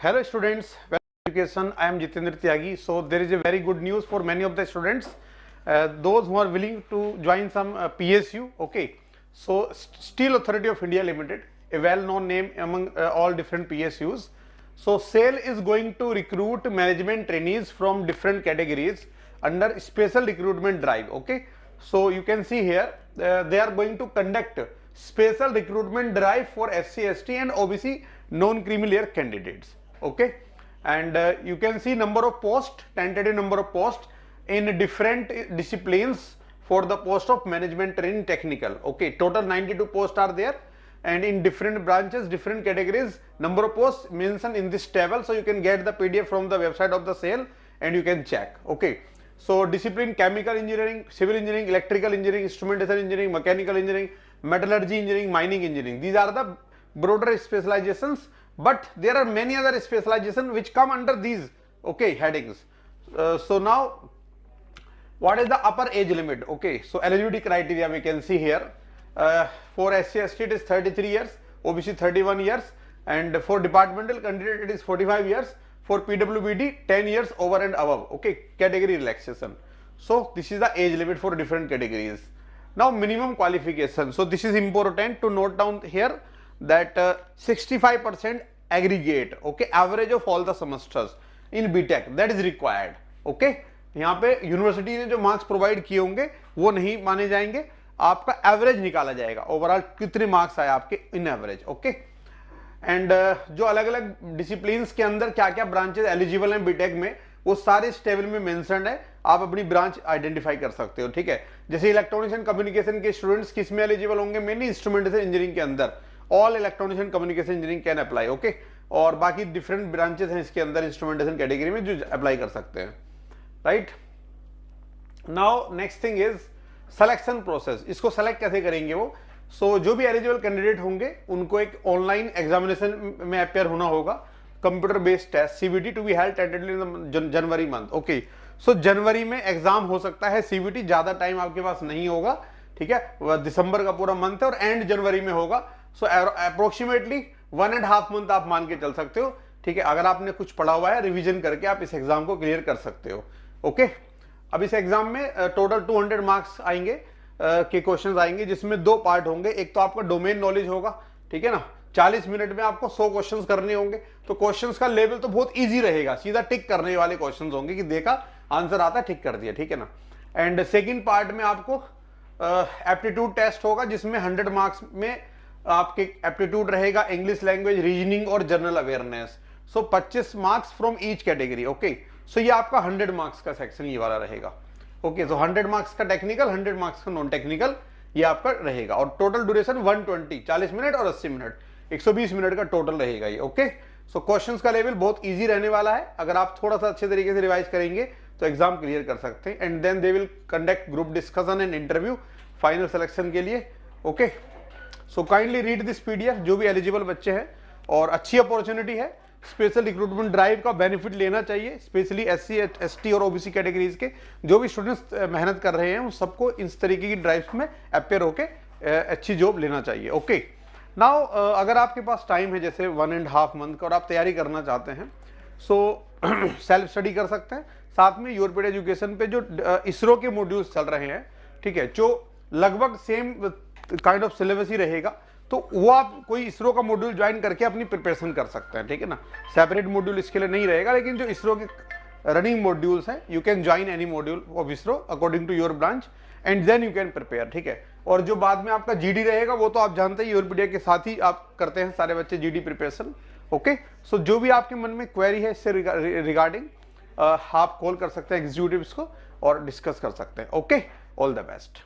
Hello students, welcome to education. I am Jitendra Tyagi. So there is a very good news for many of the students, those who are willing to join some PSU. Okay, so Steel Authority of India Limited, a well-known name among all different PSUs. So SAIL is going to recruit management trainees from different categories under special recruitment drive. Okay, so you can see here they are going to conduct special recruitment drive for SC, ST and OBC non-creamy layer candidates. Okay, and you can see number of posts, tentative number of posts in different disciplines for the post of management training technical. Okay, total 92 posts are there, and in different branches, different categories, number of posts mentioned in this table. So you can get the PDF from the website of the SAIL and you can check. Okay, so discipline: chemical engineering, civil engineering, electrical engineering, instrumentation engineering, mechanical engineering, metallurgy engineering, mining engineering. These are the broader specializations, but there are many other specializations which come under these, okay, headings. So now what is the upper age limit? Okay, so eligibility criteria we can see here. For SC, ST it is 33 years, OBC 31 years, and for departmental candidate it is 45 years. For PWBD 10 years over and above. Okay, category relaxation. So this is the age limit for different categories. Now minimum qualification. So this is important to note down here that 65% aggregate, okay, average of all the semesters in BTech, that is required. Okay, यहाँ पे university ने जो marks provide किए होंगे वो नहीं माने जाएंगे, आपका एवरेज निकाला जाएगा, ओवरऑल कितने मार्क्स आए आपके इन एवरेज. ओके, एंड जो अलग अलग डिसिप्लिन्स के अंदर क्या क्या ब्रांचेस एलिजिबल हैं बीटेक में, वो सारे इस टेबल में मेंशन है, आप अपनी ब्रांच आइडेंटिफाई कर सकते हो. ठीक है, जैसे इलेक्ट्रॉनिक्स एंड कम्युनिकेशन के स्टूडेंट्स किस में एलिजिबल होंगे, मेनली इंस्ट्रूमेंटेशन इंजीनियरिंग के अंदर all electronics and communication engineering can apply. Okay, और बाकी डिफरेंट ब्रांचेस हैं इसके अंदर इंस्ट्रूमेंटेशन कैटेगरी में जो अप्लाई कर सकते हैं. Right, now next thing is selection process. इसको सेलेक्ट कैसे करेंगे वो? सो जो भी एलिजिबल कैंडिडेट होंगे उनको एक ऑनलाइन एग्जामिनेशन में अपेयर होना होगा, computer based test CBT to be held tentatively in January month. Okay, so जनवरी में एग्जाम हो सकता है सीबीटी, ज्यादा टाइम आपके पास नहीं होगा. ठीक है, दिसंबर का पूरा मंथ है और एंड जनवरी में होगा. सो अप्रोक्सीमेटली 1.5 मंथ आप मान के चल सकते हो. ठीक है, अगर आपने कुछ पढ़ा हुआ है रिवीजन करके आप इस एग्जाम को क्लियर कर सकते हो. ओके, अब इस एग्जाम में टोटल 200 मार्क्स आएंगे के क्वेश्चंस आएंगे, जिसमें दो पार्ट होंगे. एक तो आपका डोमेन नॉलेज होगा, ठीक है ना, 40 मिनट में आपको 100 क्वेश्चंस करने होंगे. तो क्वेश्चंस का लेवल तो बहुत इजी रहेगा, सीधा टिक करने वाले क्वेश्चंस होंगे कि देखा आंसर आता टिक कर दिया. ठीक है ना. एंड सेकंड पार्ट में आपको एप्टीट्यूड टेस्ट होगा, जिसमें 100 मार्क्स में आपके एप्टीट्यूड रहेगा, इंग्लिश लैंग्वेज, रीजनिंग और general awareness. So 25 marks from each category. Okay, so ये आपका 100 मार्क्स का सेक्शन ये वाला रहेगा. ओके, सो 100 मार्क्स का टेक्निकल, 100 मार्क्स का नॉन टेक्निकल ये आपका रहेगा. और टोटल ड्यूरेशन 120, 40 मिनट और 80 मिनट, 120 मिनट का टोटल रहेगा ये. ओके, सो क्वेश्चंस का लेवल बहुत इजी रहने वाला है. अगर आप थोड़ा सा अच्छे तरीके से रिवाइज करेंगे तो एग्जाम क्लियर कर सकते हैं. And then they will conduct group discussion and interview final selection के लिए. Okay, so kindly read this PDF जो भी एलिजिबल बच्चे हैं, और अच्छी अपॉर्चुनिटी है. स्पेशल रिक्रूटमेंट ड्राइव का बेनिफिट लेना चाहिए, स्पेशली एससी, एसटी और ओबीसी कैटेगरीज के जो भी स्टूडेंट्स मेहनत कर रहे हैं उन सबको इस तरीके की ड्राइव्स में अपेयर होके अच्छी जॉब लेना चाहिए. ओके, नाउ अगर आपके पास टाइम है जैसे 1.5 मंथ का और आप तैयारी करना चाहते हैं, सो सेल्फ स्टडी कर सकते हैं. साथ में यूरोपियन एजुकेशन पे जो इसरो के मॉड्यूल्स चल रहे हैं, ठीक है, जो लगभग सेम काइंड ऑफ सिलेबस ही रहेगा, तो वो आप कोई इसरो का मॉड्यूल ज्वाइन करके अपनी प्रिपरेशन कर सकते हैं. ठीक है ना, सेपरेट मॉड्यूल इसके लिए नहीं रहेगा, लेकिन जो इसरो के रनिंग मॉड्यूल्स हैं you can join any module of ISRO according to your branch and then you can prepare. ठीक है, और जो बाद में आपका जीडी रहेगा वो तो आप जानते ही यूरोपीडिया के साथ ही आप करते हैं सारे बच्चे जीडी प्रिपरेशन. ओके, सो जो भी आपके मन में क्वेरी है इससे रिगार्डिंग आप कॉल कर सकते हैं एग्जीक्यूटिव्स को और डिस्कस कर सकते हैं. Okay, all the best.